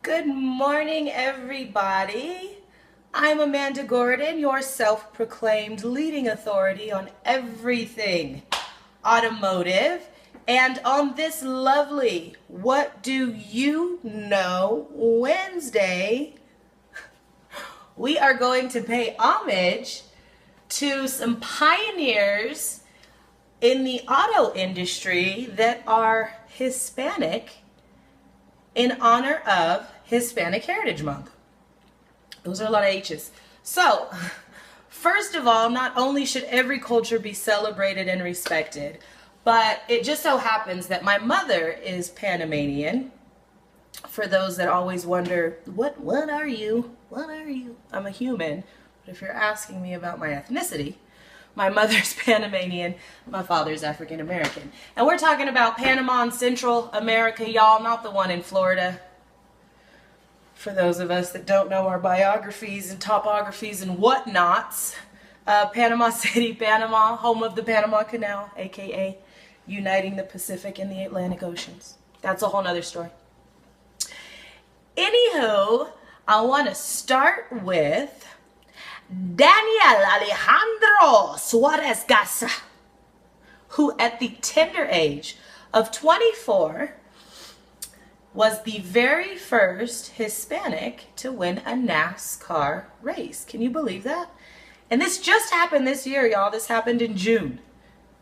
Good morning, everybody. I'm Amanda Gordon, your self-proclaimed leading authority on everything automotive. And on this lovely What Do You Know Wednesday, we are going to pay homage to some pioneers in the auto industry that are Hispanic in honor of Hispanic Heritage Month. Those are a lot of H's. So, first of all, not only should every culture be celebrated and respected, but it just so happens that my mother is Panamanian. For those that always wonder, what are you? What are you? I'm a human. But if you're asking me about my ethnicity, my mother's Panamanian, my father's African American. And we're talking about Panama and Central America, y'all, not the one in Florida. For those of us that don't know our biographies and topographies and whatnots, Panama City, Panama, home of the Panama Canal, aka uniting the Pacific and the Atlantic Oceans. That's a whole nother story. Anywho, I want to start with Daniel Alejandro Suarez Gasa, who at the tender age of 24 was the very first Hispanic to win a NASCAR race. Can you believe that? And this just happened this year, y'all. This happened in June.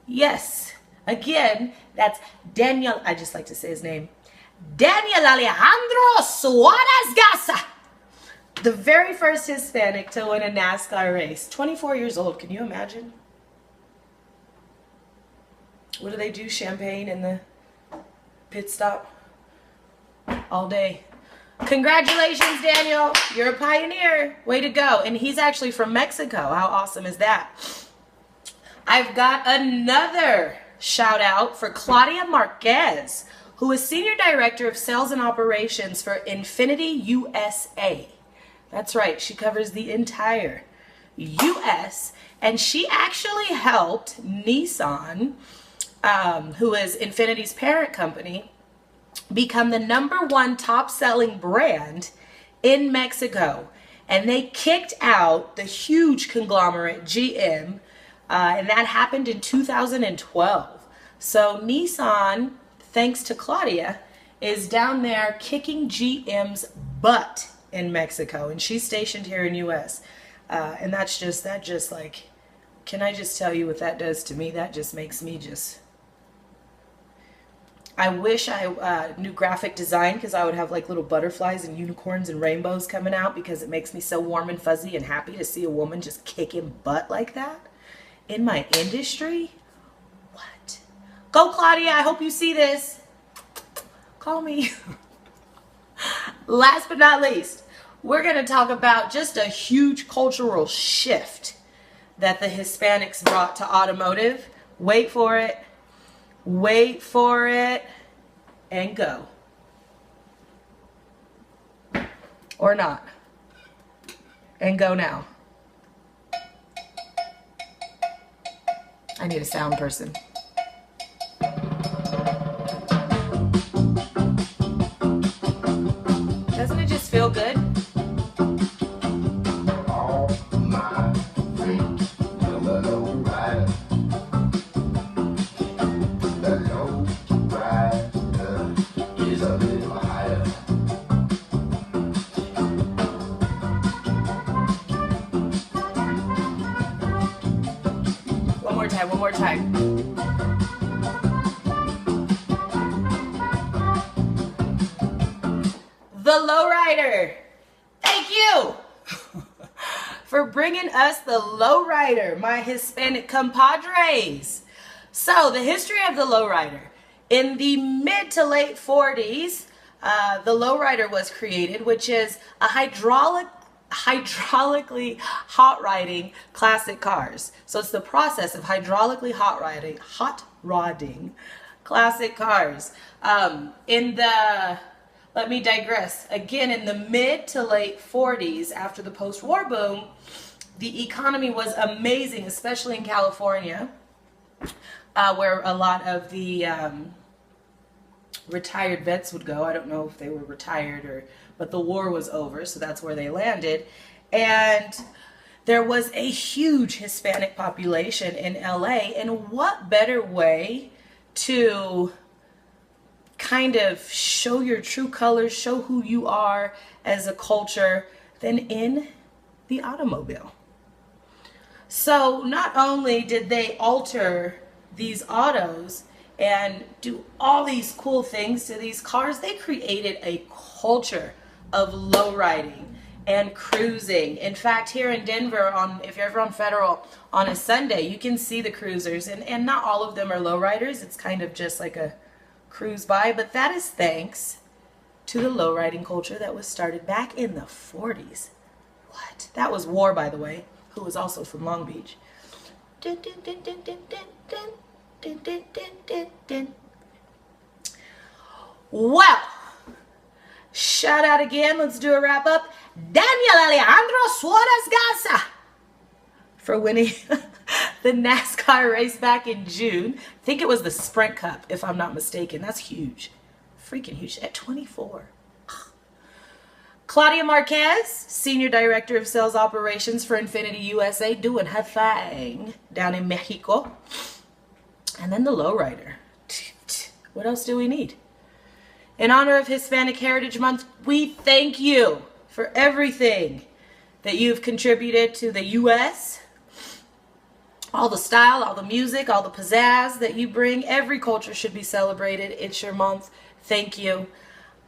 Yes. Again, that's Daniel, I just like to say his name, Daniel Alejandro Suarez Gasa. The very first Hispanic to win a NASCAR race. 24 years old. Can you imagine? What do they do? Champagne in the pit stop? All day. Congratulations, Daniel. You're a pioneer. Way to go. And he's actually from Mexico. How awesome is that? I've got another shout out for Claudia Marquez, who is Senior Director of Sales and Operations for Infiniti USA. That's right, she covers the entire US, and she actually helped Nissan, who is Infiniti's parent company, become the #1 top-selling brand in Mexico. And they kicked out the huge conglomerate GM, and that happened in 2012. So Nissan, thanks to Claudia, is down there kicking GM's butt in Mexico, and she's stationed here in US, and that just like, can I just tell you what that does to me? That just makes me I wish I knew graphic design, because I would have like little butterflies and unicorns and rainbows coming out, because it makes me so warm and fuzzy and happy to see a woman just kicking butt like that in my industry. What? Go, Claudia. I hope you see this. Call me. Last but not least, we're going to talk about just a huge cultural shift that the Hispanics brought to automotive. Wait for it. Wait for it. And go. Or not. And go now. I need a sound person. Doesn't it just feel good? All my friends, the low rider. The low rider is a little higher. One more time. The Lowrider. Thank you for bringing us the Lowrider, my Hispanic compadres. So, the history of the Lowrider. In the mid to late 40s, the Lowrider was created, which is a hydraulically hot rodding classic cars. So it's the process of hydraulically hot rodding classic cars. Let me digress. Again, in the mid to late 40s, after the post-war boom, the economy was amazing, especially in California, where a lot of the retired vets would go. I don't know if they were retired but the war was over, so that's where they landed. And there was a huge Hispanic population in LA, and what better way to kind of show your true colors, show who you are as a culture than in the automobile. So not only did they alter these autos and do all these cool things to these cars, they created a culture of lowriding and cruising. In fact, here in Denver, if you're ever on Federal on a Sunday, you can see the cruisers, and not all of them are lowriders. It's kind of just like a cruise by, but that is thanks to the lowriding culture that was started back in the 40s. What? That was War, by the way, who was also from Long Beach. Dun, dun, dun, dun, dun, dun, dun, dun, dun, dun, dun, dun. Well, shout out again. Let's do a wrap up. Daniel Alejandro Suarez Garza for winning the NASCAR race back in June. I think it was the Sprint Cup, if I'm not mistaken. That's huge. Freaking huge. At 24. Claudia Marquez, Senior Director of Sales Operations for Infinity USA, doing her thing down in Mexico. And then the lowrider. What else do we need? In honor of Hispanic Heritage Month, we thank you for everything that you've contributed to the U.S., all the style, all the music, all the pizzazz that you bring. Every culture should be celebrated. It's your month. Thank you.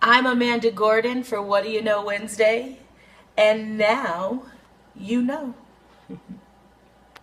I'm Amanda Gordon for What Do You Know Wednesday, and now you know.